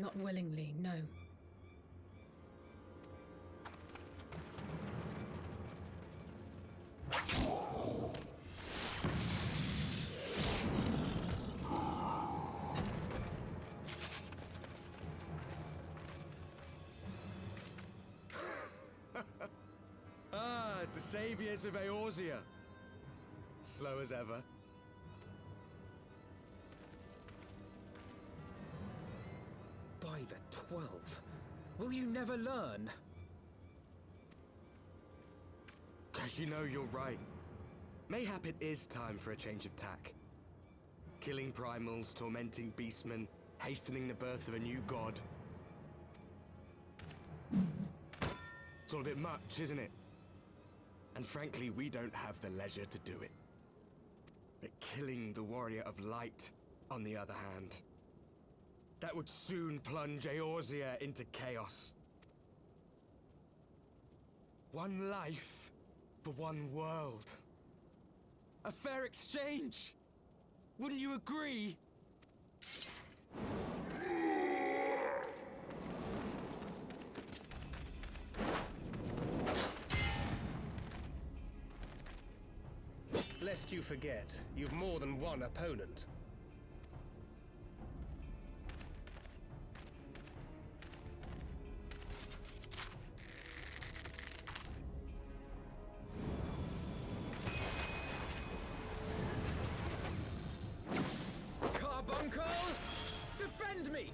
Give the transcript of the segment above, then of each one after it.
Not willingly, no. The saviors of Eorzea. Slow as ever. By the 12, will you never learn? You know, you're right. Mayhap it is time for a change of tack. Killing primals, tormenting beastmen, hastening the birth of a new god. It's all a bit much, isn't it? And frankly, we don't have the leisure to do it. But killing the Warrior of Light, on the other hand, that would soon plunge Eorzea into chaos. One life for one world. A fair exchange! Wouldn't you agree? Lest you forget, you've more than one opponent. Carbuncle! Defend me!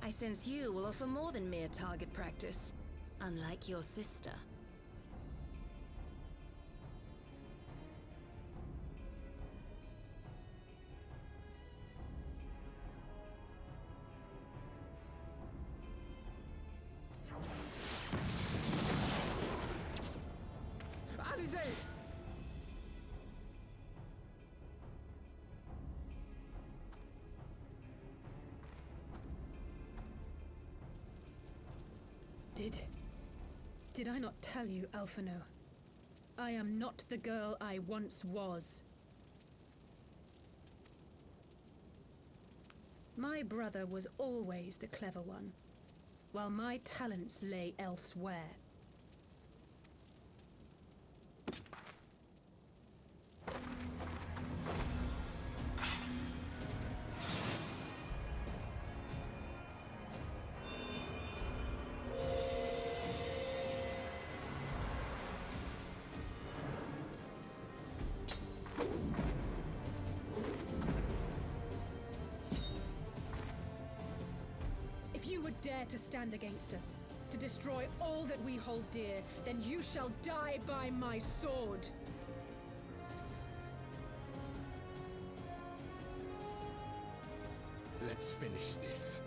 I sense you will offer more than mere target practice. Unlike your sister. Alize! Did I not tell you, Alphinaud? I am not the girl I once was. My brother was always the clever one, while my talents lay elsewhere. If you would dare to stand against us, to destroy all that we hold dear, then you shall die by my sword! Let's finish this.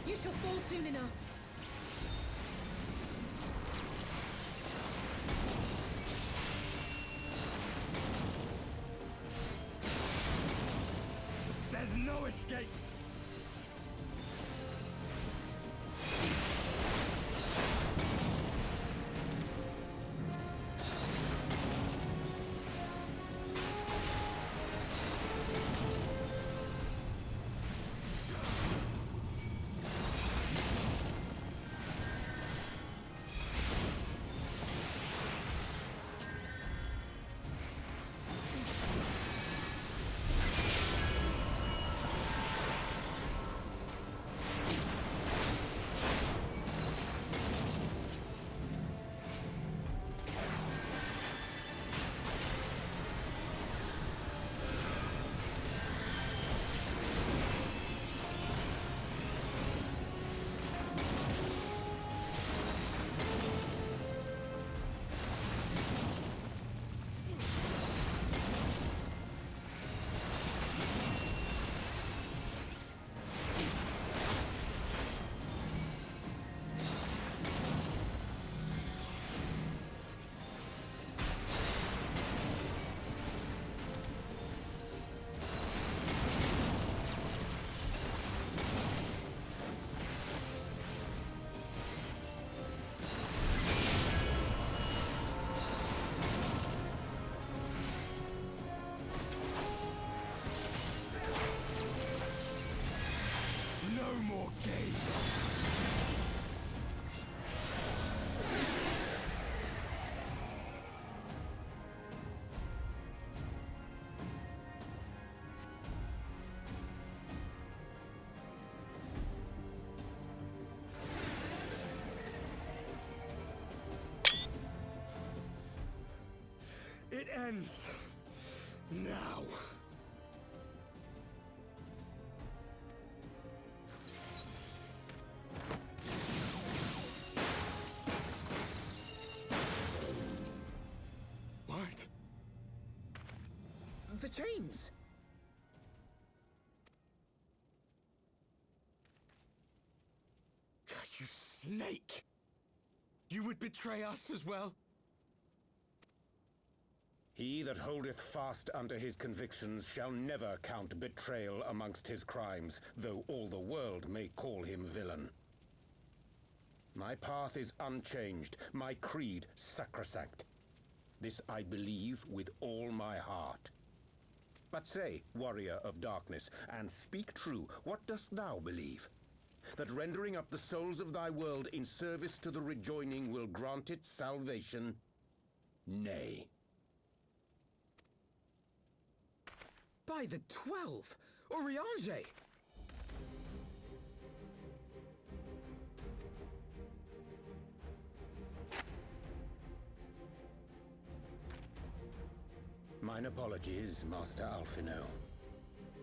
You shall fall soon enough. There's no escape! ends now. What? The chains! You snake! You would betray us as well? He that holdeth fast unto his convictions shall never count betrayal amongst his crimes, though all the world may call him villain. My path is unchanged, my creed sacrosanct. This I believe with all my heart. But say, warrior of darkness, and speak true, what dost thou believe? That rendering up the souls of thy world in service to the rejoining will grant it salvation? Nay. By the 12! Urianger! Mine apologies, Master Alphino.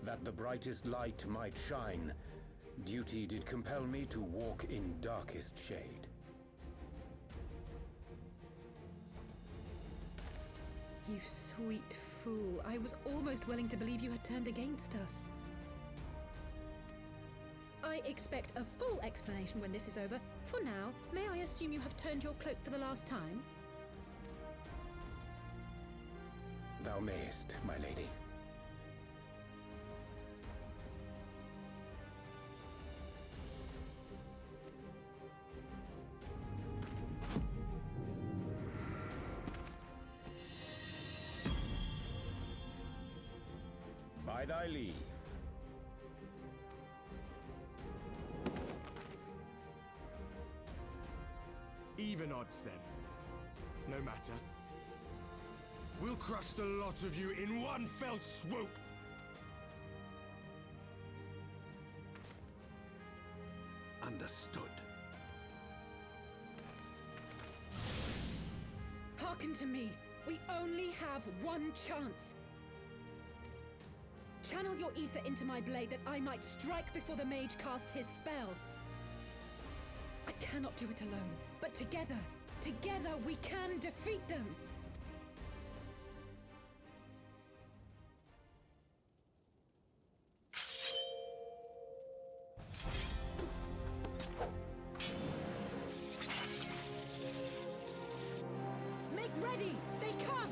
That the brightest light might shine, duty did compel me to walk in darkest shade. You sweet fool. I was almost willing to believe you had turned against us. I expect a full explanation when this is over. For now, may I assume you have turned your cloak for the last time? Thou mayest, my lady. By thy leave. Even odds, then. No matter. We'll crush the lot of you in one fell swoop! Understood. Hearken to me. We only have one chance. Channel your ether into my blade that I might strike before the mage casts his spell. I cannot do it alone, but together we can defeat them! Make ready! They come!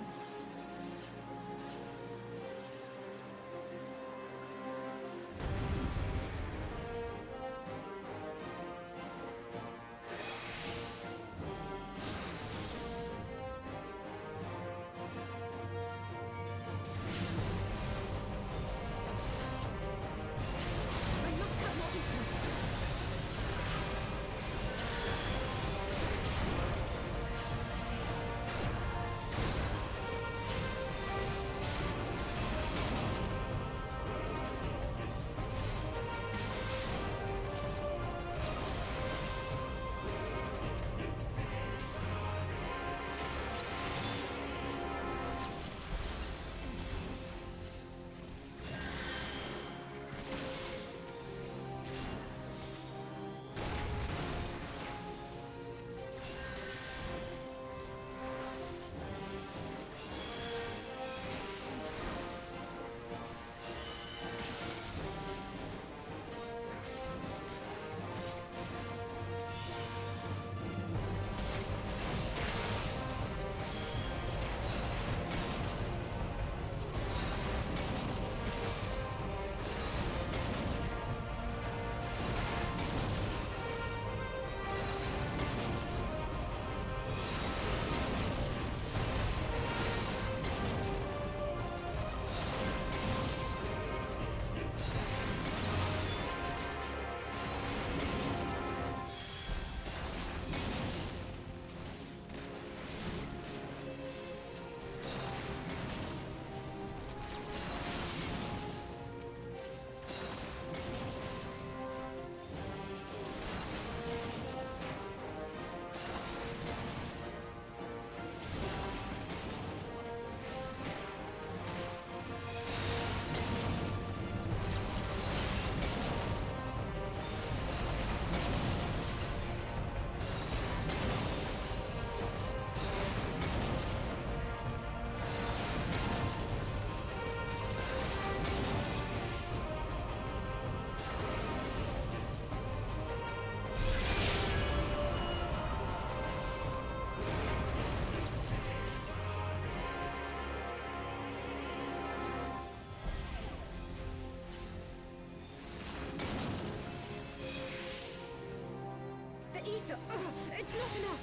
ether! Ugh, it's not enough!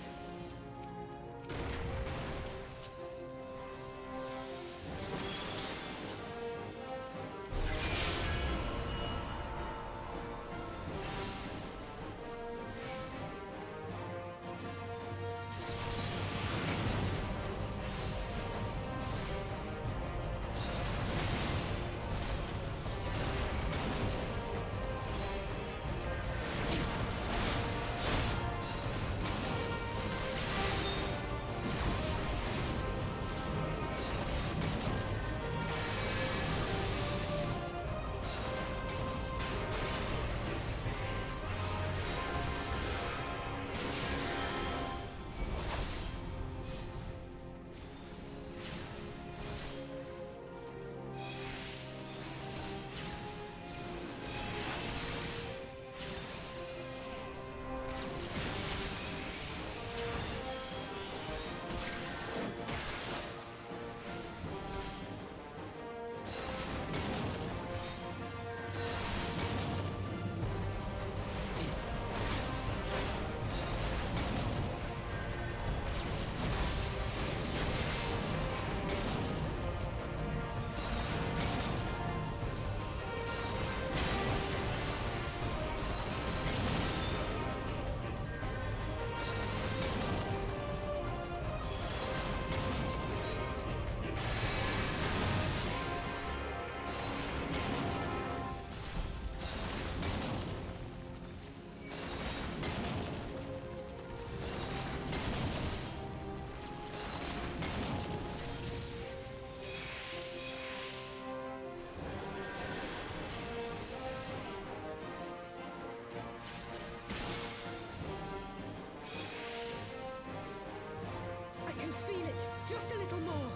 I can feel it! Just a little more!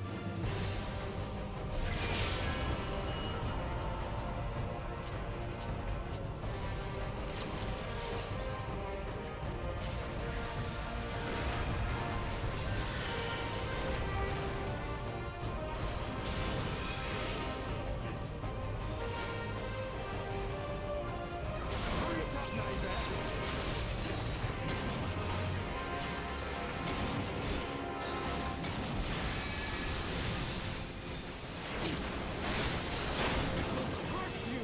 Hurry it up, neighbour! Crush you!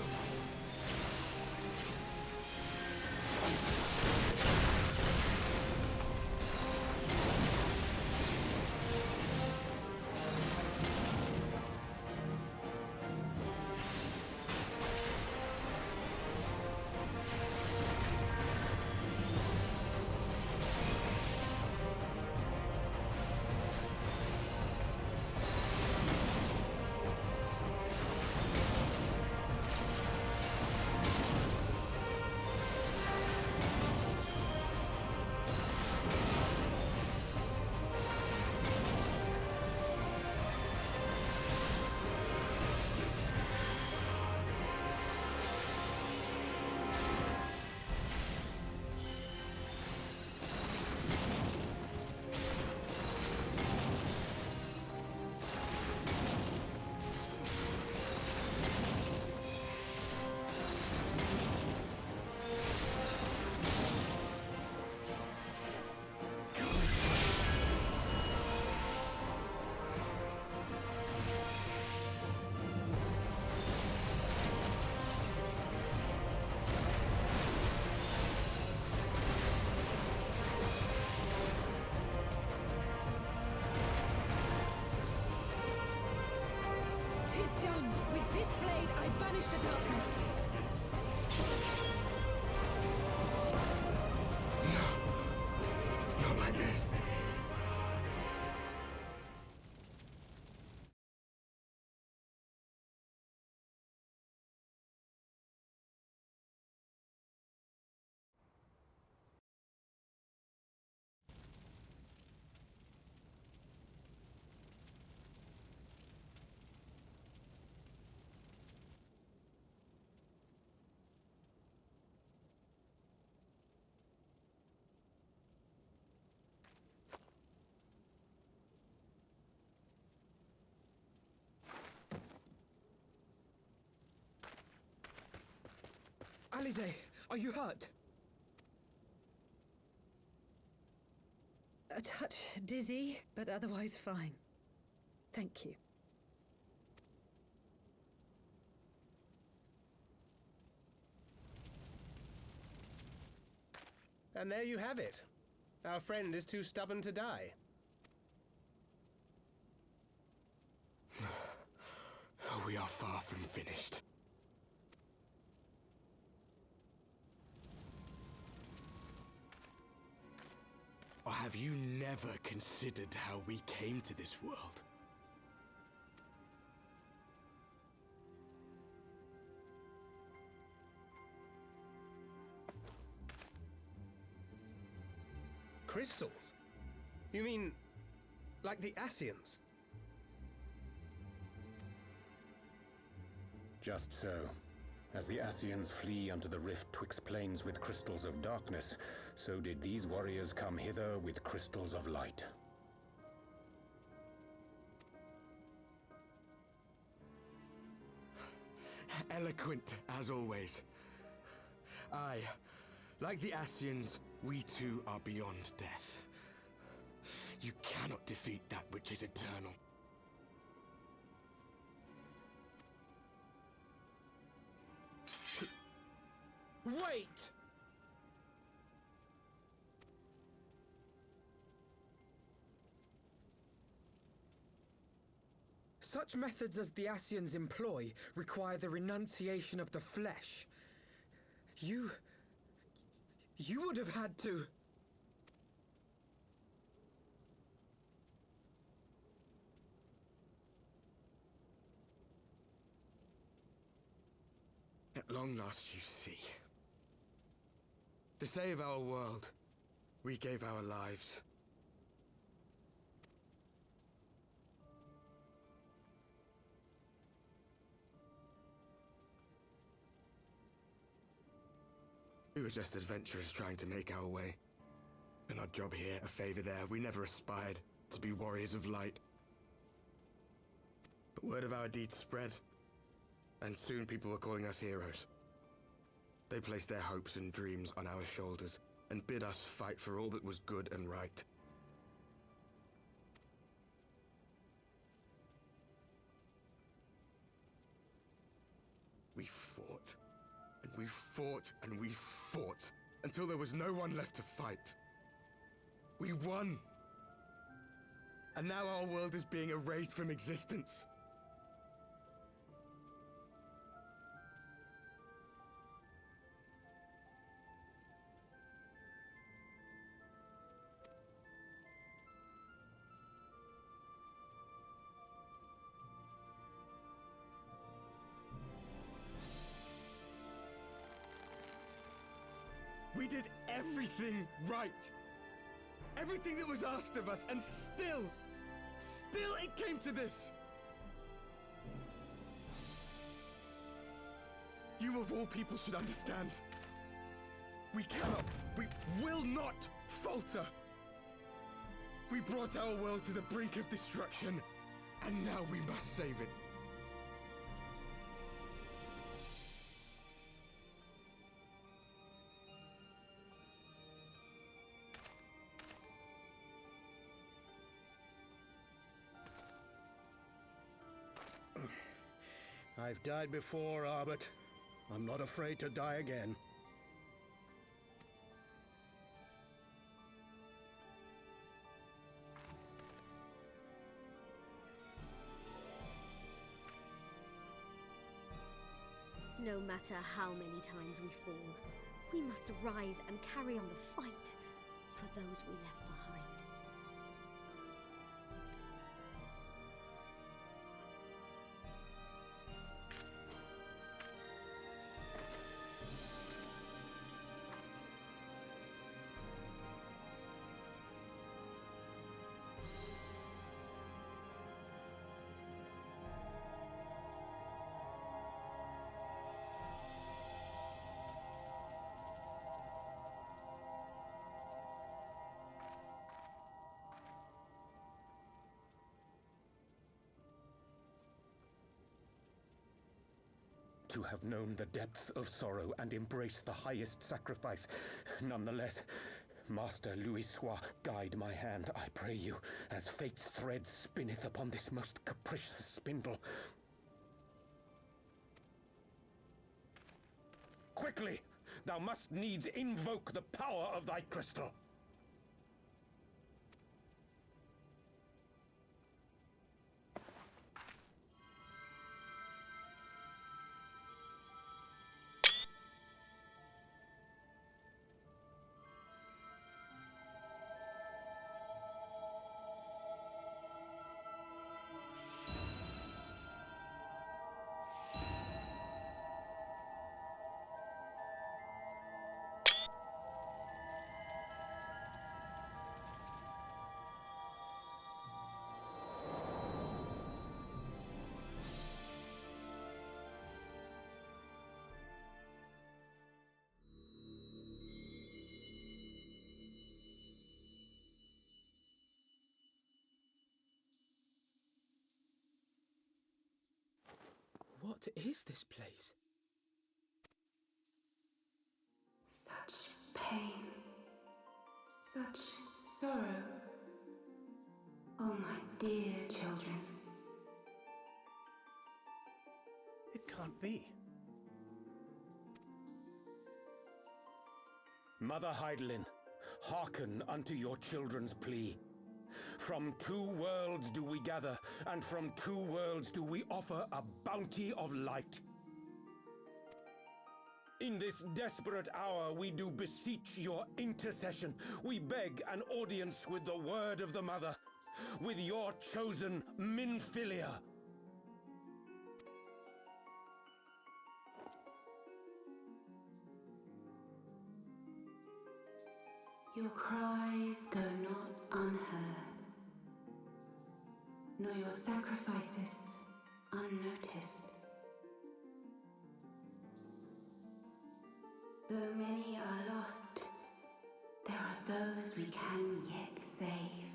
Tis done! With this blade, I banish the darkness! No. Not like this. Alize, are you hurt? A touch dizzy, but otherwise fine. Thank you. And there you have it. Our friend is too stubborn to die. We are far from finished. Or have you never considered how we came to this world? Crystals? You mean, like the Ascians? Just so. As the Ascians flee unto the rift twixt planes with crystals of darkness, so did these warriors come hither with crystals of light. Eloquent, as always. Aye, like the Ascians, we too are beyond death. You cannot defeat that which is eternal. Wait! Such methods as the Ascians employ require the renunciation of the flesh. You would have had to... At long last, you see. To save our world, we gave our lives. We were just adventurers trying to make our way. An odd job here, a favor there. We never aspired to be warriors of light. But word of our deeds spread, and soon people were calling us heroes. They placed their hopes and dreams on our shoulders, and bid us fight for all that was good and right. We fought, and we fought, and we fought, until there was no one left to fight. We won! And now our world is being erased from existence. We did everything right. Everything that was asked of us, and still it came to this. You of all people should understand. We cannot, we will not falter. We brought our world to the brink of destruction, and now we must save it. I've died before, Arbet. I'm not afraid to die again. No matter how many times we fall, we must rise and carry on the fight for those we left behind. To have known the depth of sorrow and embraced the highest sacrifice, nonetheless, Master Louisoix, guide my hand, I pray you, as fate's thread spinneth upon this most capricious spindle. Quickly! Thou must needs invoke the power of thy crystal. What is this place? Such pain. Such sorrow. Oh, my dear children. It can't be. Mother Hydaelyn, hearken unto your children's plea. From two worlds do we gather, and from two worlds do we offer a bounty of light. In this desperate hour we do beseech your intercession. We beg an audience with the word of the Mother, with your chosen Minfilia. Your cries go not unheard, nor your sacrifices unnoticed. Though many are lost, there are those we can yet save,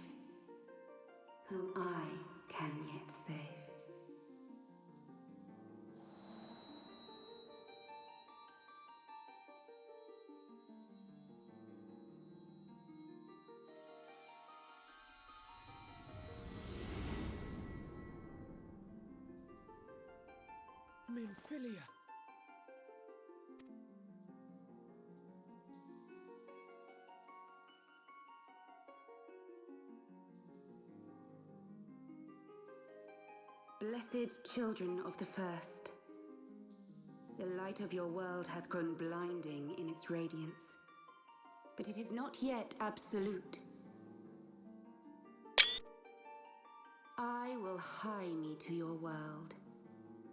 whom I can yet save. Minfilia. Blessed children of the First, the light of your world hath grown blinding in its radiance, but it is not yet absolute. I will hie me to your world,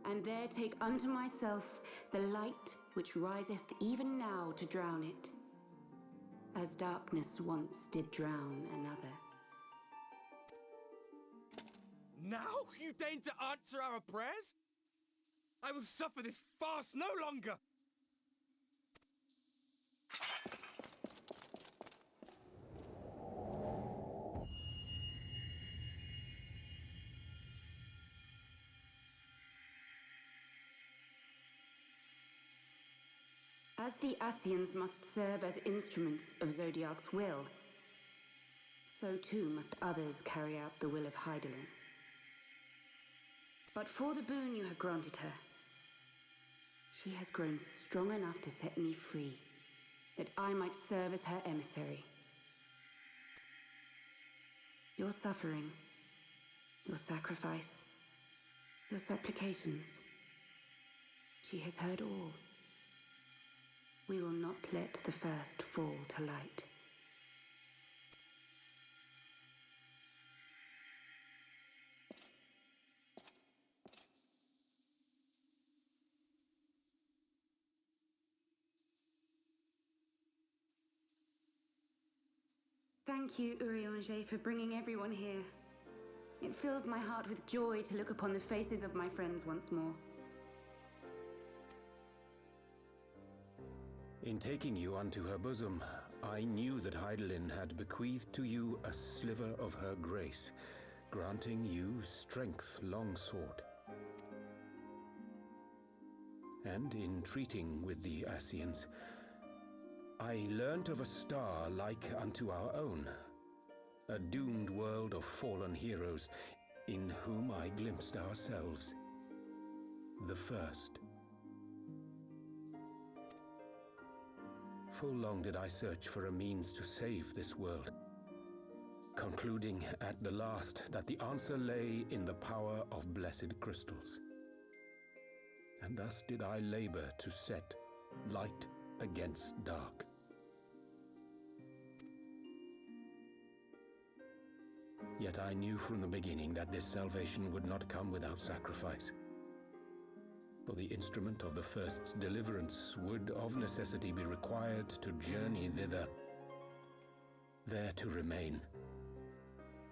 and there take unto myself the light which riseth even now to drown it, as darkness once did drown another. Now you deign to answer our prayers? I will suffer this farce no longer! As the Ascians must serve as instruments of Zodiark's will, so too must others carry out the will of Hydaelyn. But for the boon you have granted her, she has grown strong enough to set me free, that I might serve as her emissary. Your suffering, your sacrifice, your supplications, she has heard all. We will not let the first fall to light. Thank you, Urianger, for bringing everyone here. It fills my heart with joy to look upon the faces of my friends once more. In taking you unto her bosom, I knew that Hydaelyn had bequeathed to you a sliver of her grace, granting you strength long sought. And in treating with the Ascians, I learnt of a star like unto our own, a doomed world of fallen heroes, in whom I glimpsed ourselves, the first. Full long did I search for a means to save this world, concluding at the last that the answer lay in the power of blessed crystals. And thus did I labor to set light against dark. Yet I knew from the beginning that this salvation would not come without sacrifice. For the instrument of the first's deliverance would of necessity be required to journey thither, there to remain,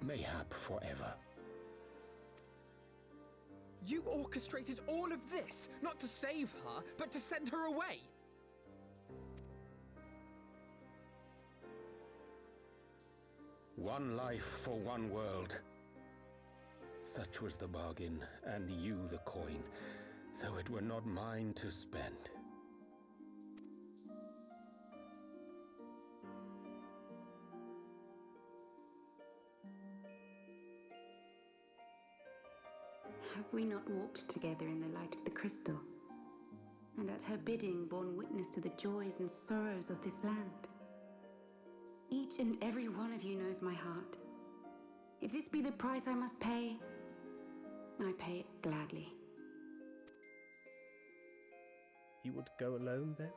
mayhap forever. You orchestrated all of this, not to save her, but to send her away! One life for one world. Such was the bargain, and you the coin, though it were not mine to spend. Have we not walked together in the light of the crystal, and at her bidding borne witness to the joys and sorrows of this land? Each and every one of you knows my heart. If this be the price I must pay, I pay it gladly. You would go alone, then?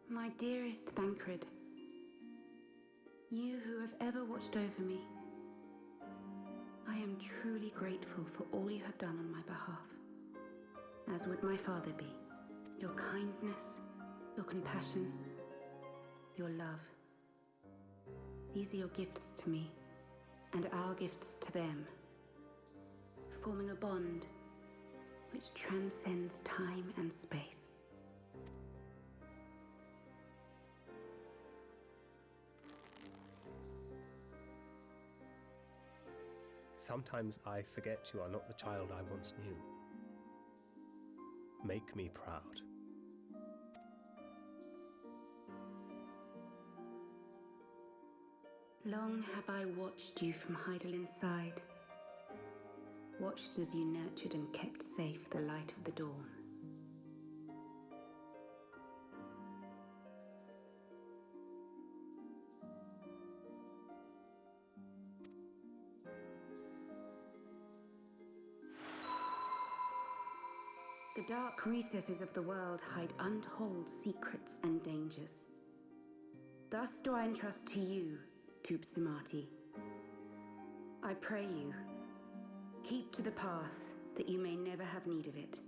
My dearest Thancred, you who have ever watched over me, I am truly grateful for all you have done on my behalf, as would my father be. Your kindness, your compassion, your love. These are your gifts to me, and our gifts to them, forming a bond which transcends time and space. Sometimes I forget you are not the child I once knew. Make me proud. Long have I watched you from Hydaelyn's side, watched as you nurtured and kept safe the light of the dawn. The dark recesses of the world hide untold secrets and dangers. Thus do I entrust to you, Tupsimati. I pray you, keep to the path that you may never have need of it.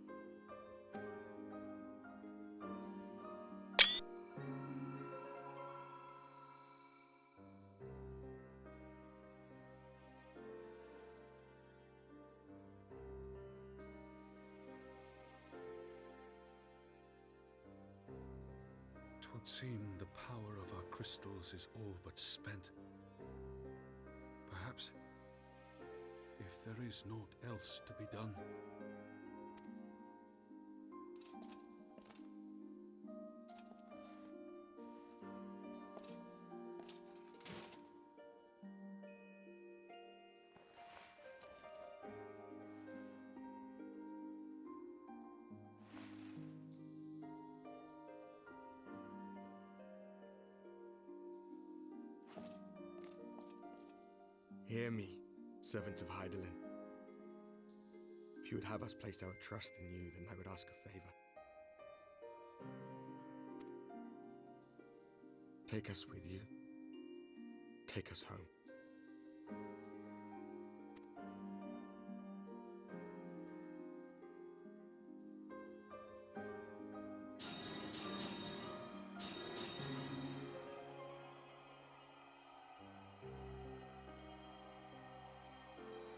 Twould seem the power of our crystals is all but spent. Perhaps, if there is naught else to be done. Hear me, servant of Hydaelyn. If you would have us place our trust in you, then I would ask a favor. Take us with you. Take us home.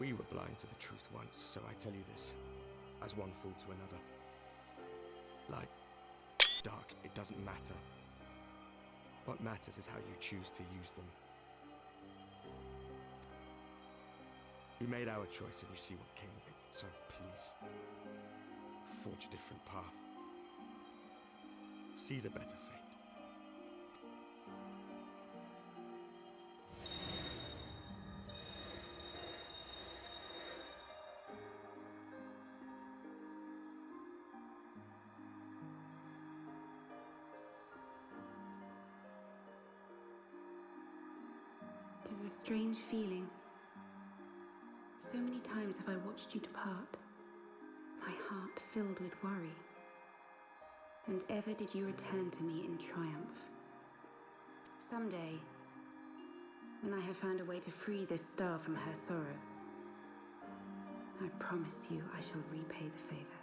We were blind to the truth once, so I tell you this, as one fool to another. Light, dark, it doesn't matter. What matters is how you choose to use them. We made our choice and you see what came of it, so please, forge a different path. sees a better fate. It is a strange feeling. So many times have I watched you depart, my heart filled with worry. And ever did you return to me in triumph. Someday, when I have found a way to free this star from her sorrow, I promise you I shall repay the favor.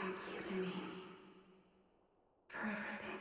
Thank you, Lemine, for everything.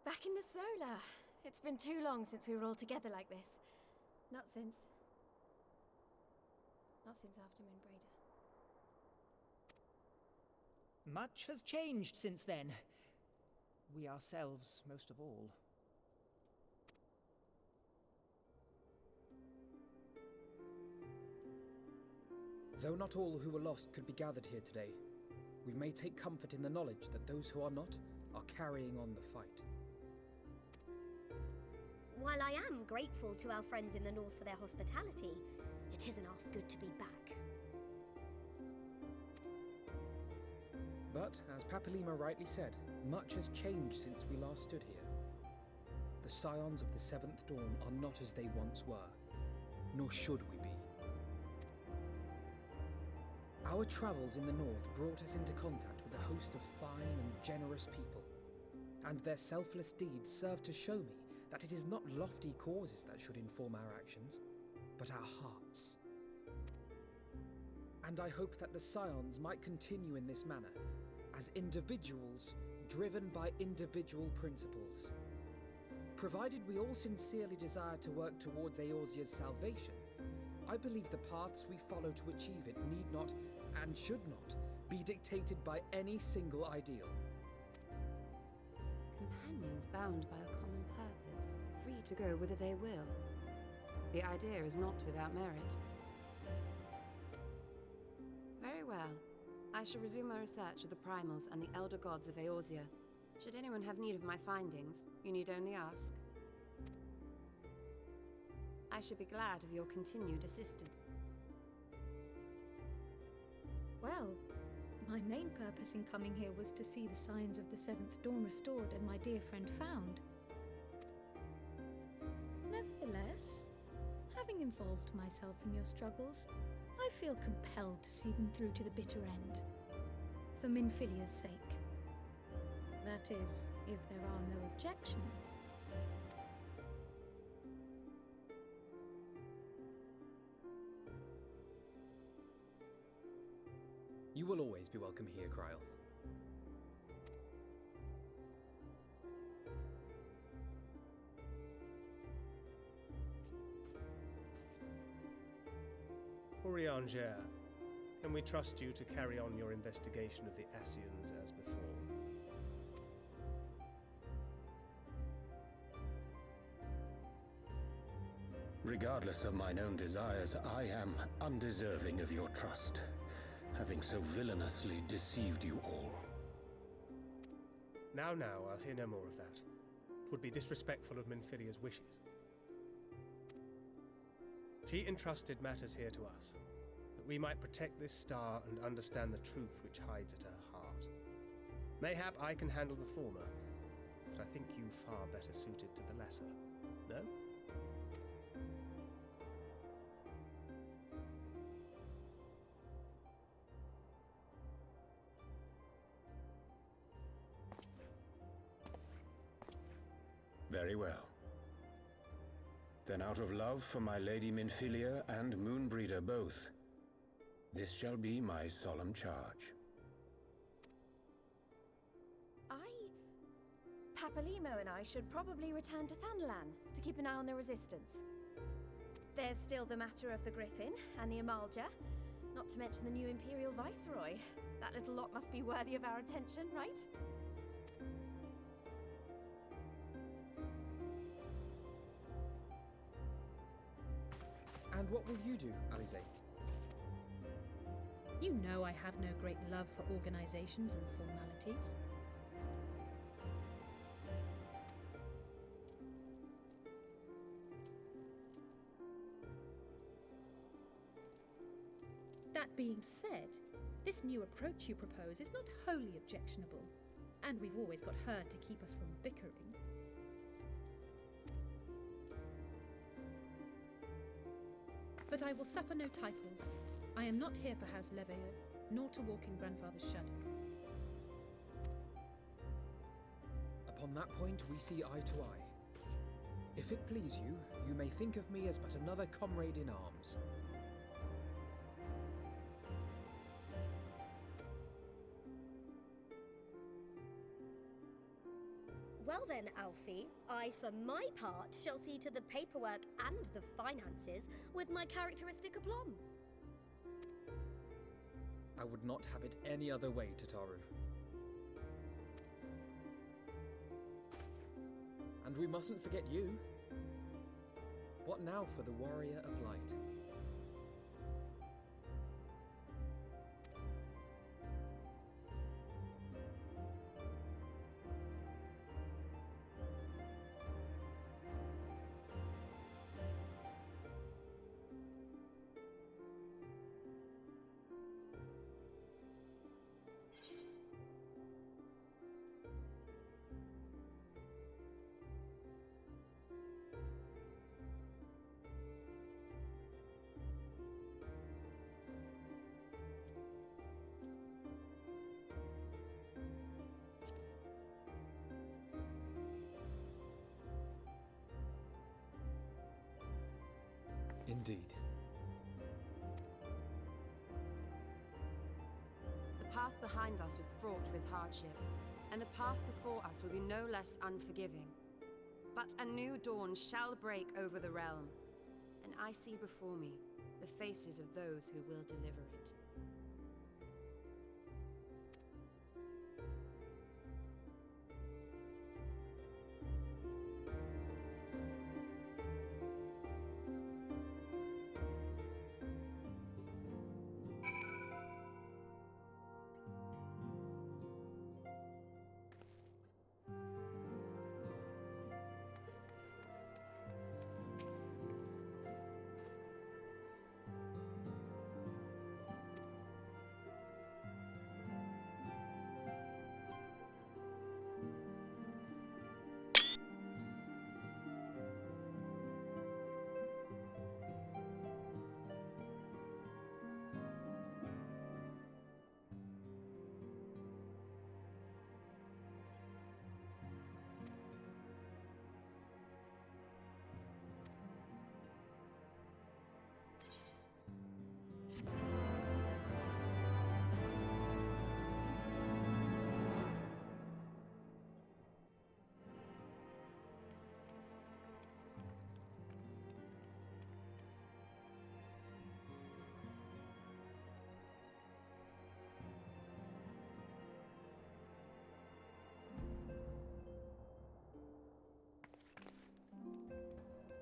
Back in the Solar. It's been too long since we were all together like this. Not since after Moonbreeder. Much has changed since then. We ourselves, most of all. Though not all who were lost could be gathered here today, we may take comfort in the knowledge that those who are not are carrying on the fight. While I am grateful to our friends in the north for their hospitality, it isn't half good to be back. But, as Papalima rightly said, much has changed since we last stood here. The Scions of the Seventh Dawn are not as they once were, nor should we be. Our travels in the north brought us into contact with a host of fine and generous people, and their selfless deeds serve to show me that it is not lofty causes that should inform our actions, but our hearts. And I hope that the Scions might continue in this manner, as individuals driven by individual principles. Provided we all sincerely desire to work towards Eorzea's salvation, I believe the paths we follow to achieve it need not, and should not, be dictated by any single ideal. Companions bound by a common purpose, free to go whither they will. The idea is not without merit. Very well. I shall resume my research of the primals and the elder gods of Eorzea. Should anyone have need of my findings, you need only ask. I should be glad of your continued assistance. Well, my main purpose in coming here was to see the signs of the Seventh Dawn restored and my dear friend found. Nevertheless, having involved myself in your struggles, I feel compelled to see them through to the bitter end. For Minfilia's sake. That is, if there are no objections. You will always be welcome here, Krile. Urianger, can we trust you to carry on your investigation of the Ascians as before? Regardless of mine own desires, I am undeserving of your trust, having so villainously deceived you all. Now, I'll hear no more of that. It would be disrespectful of Minfilia's wishes. She entrusted matters here to us, that we might protect this star and understand the truth which hides at her heart. Mayhap I can handle the former, but I think you far better suited to the latter. No? Very well. Then out of love for my Lady Minfilia and Moonbreeder both, this shall be my solemn charge. Papalimo and I should probably return to Thanalan to keep an eye on the Resistance. There's still the matter of the Griffin and the Amalja, not to mention the new Imperial Viceroy. That little lot must be worthy of our attention, right? And what will you do, Alisaie? You know I have no great love for organizations and formalities. That being said, this new approach you propose is not wholly objectionable, and we've always got her to keep us from bickering. But I will suffer no titles. I am not here for House Leveilleur, nor to walk in Grandfather's shadow. Upon that point, we see eye to eye. If it please you, you may think of me as but another comrade in arms. Well then, Alfie, I for my part shall see to the paperwork and the finances with my characteristic aplomb. I would not have it any other way, Tataru. And we mustn't forget you. What now for the Warrior of Light? Indeed. The path behind us was fraught with hardship, and the path before us will be no less unforgiving. But a new dawn shall break over the realm, and I see before me the faces of those who will deliver it.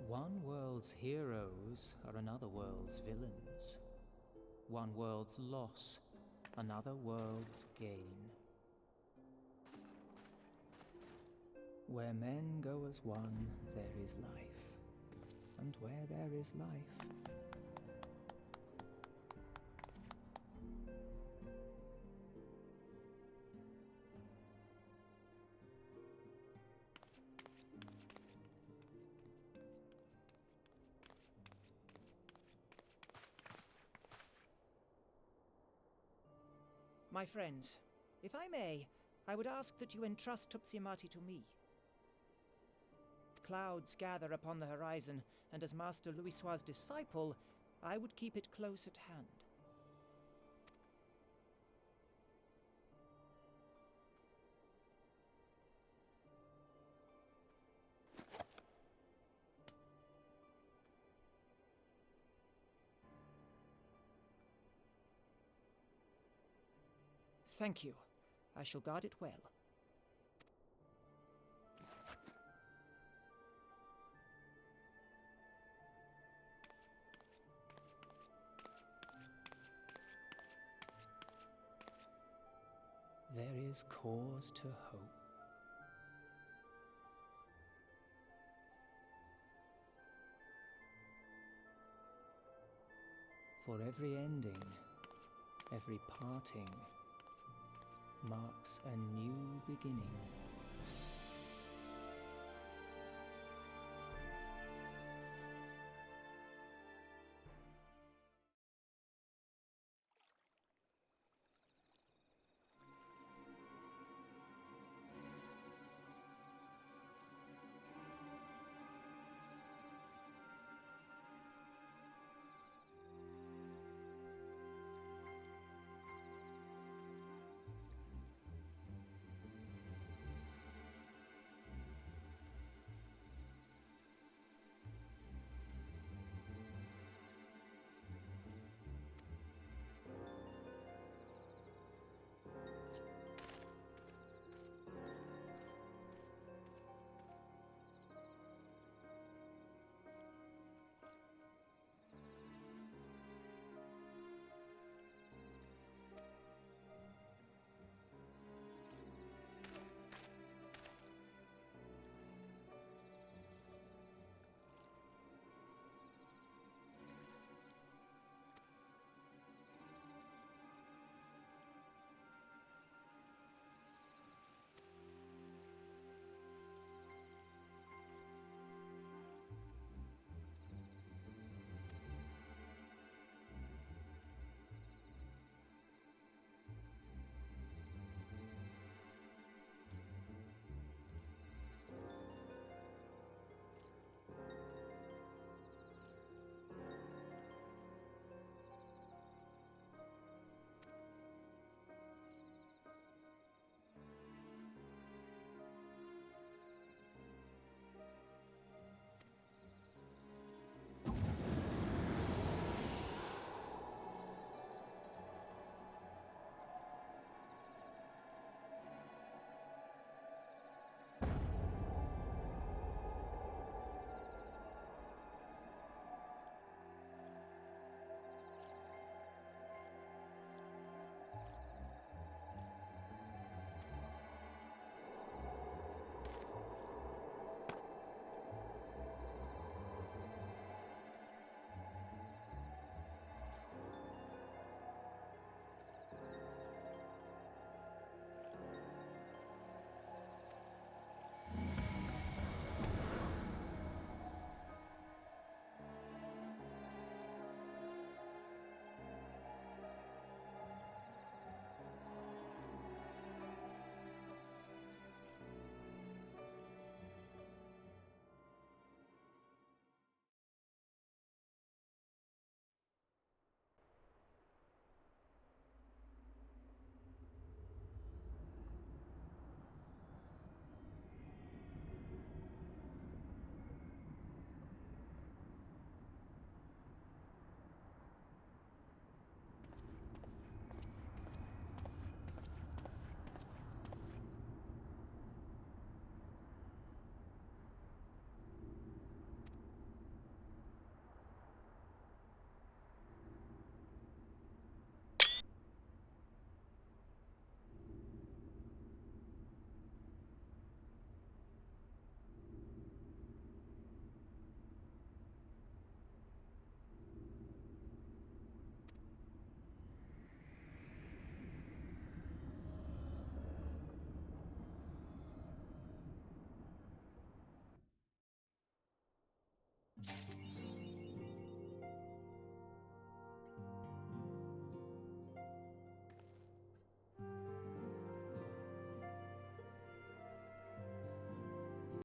One world's heroes are another world's villains. One world's loss, another world's gain. Where men go as one, there is life. And where there is life, my friends, if I may, I would ask that you entrust Tupsimati to me. Clouds gather upon the horizon, and as Master Louisoix's disciple, I would keep it close at hand. Thank you. I shall guard it well. There is cause to hope. For every ending, every parting, marks a new beginning.